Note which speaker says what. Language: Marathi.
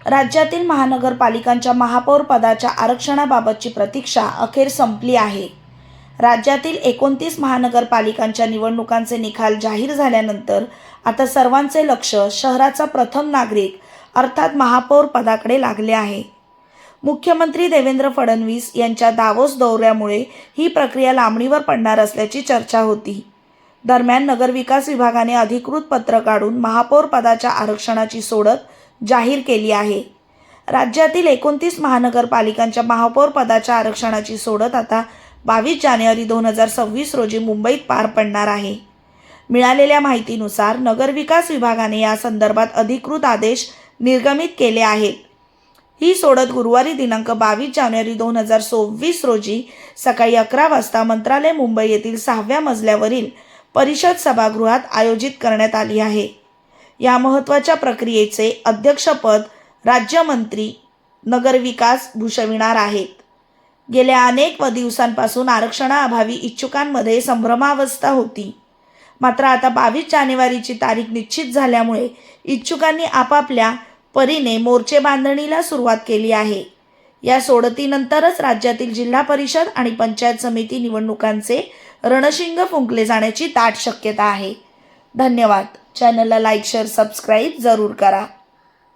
Speaker 1: राज्यातील महानगरपालिकांच्या महापौर पदाच्या आरक्षणाबाबतची प्रतीक्षा अखेर संपली आहे। राज्यातील 29 महानगरपालिकांच्या निवडणुकांचे निकाल जाहीर झाल्यानंतर आता सर्वांचे लक्ष शहराचा प्रथम नागरिक अर्थात महापौर पदाकडे लागले आहे। मुख्यमंत्री देवेंद्र फडणवीस यांच्या दावोस दौऱ्यामुळे ही प्रक्रिया लांबणीवर पडणार असल्याची चर्चा होती। दरम्यान नगरविकास विभागाने अधिकृत पत्र काढून महापौर पदाच्या आरक्षणाची सोडत जाहीर केली आहे। राज्यातील 29 महानगरपालिकांच्या महापौर पदाच्या आरक्षणाची सोडत आता 22 जानेवारी 2026 रोजी मुंबईत पार पडणार आहे। मिळालेल्या माहितीनुसार नगरविकास विभागाने या संदर्भात अधिकृत आदेश निर्गमित केले आहेत। ही सोडत गुरुवारी दिनांक 22 जानेवारी 2026 रोजी सकाळी 11 वाजता मंत्रालय मुंबई येथील 6व्या मजल्यावरील परिषद सभागृहात आयोजित करण्यात आली आहे। या महत्त्वाच्या प्रक्रियेचे अध्यक्षपद राज्यमंत्री नगरविकास भूषविणार आहेत। गेल्या अनेक दिवसांपासून आरक्षणाअभावी इच्छुकांमध्ये संभ्रमावस्था होती। मात्र आता 22 जानेवारीची तारीख निश्चित झाल्यामुळे इच्छुकांनी आपापल्या परीने मोर्चे बांधणीला सुरुवात केली आहे। या सोडतीनंतरच राज्यातील जिल्हा परिषद आणि पंचायत समिती निवडणुकांचे रणशिंग फुंकले जाण्याची दाट शक्यता आहे। धन्यवाद। चॅनलला लाईक, शेअर, सबस्क्राईब जरूर करा।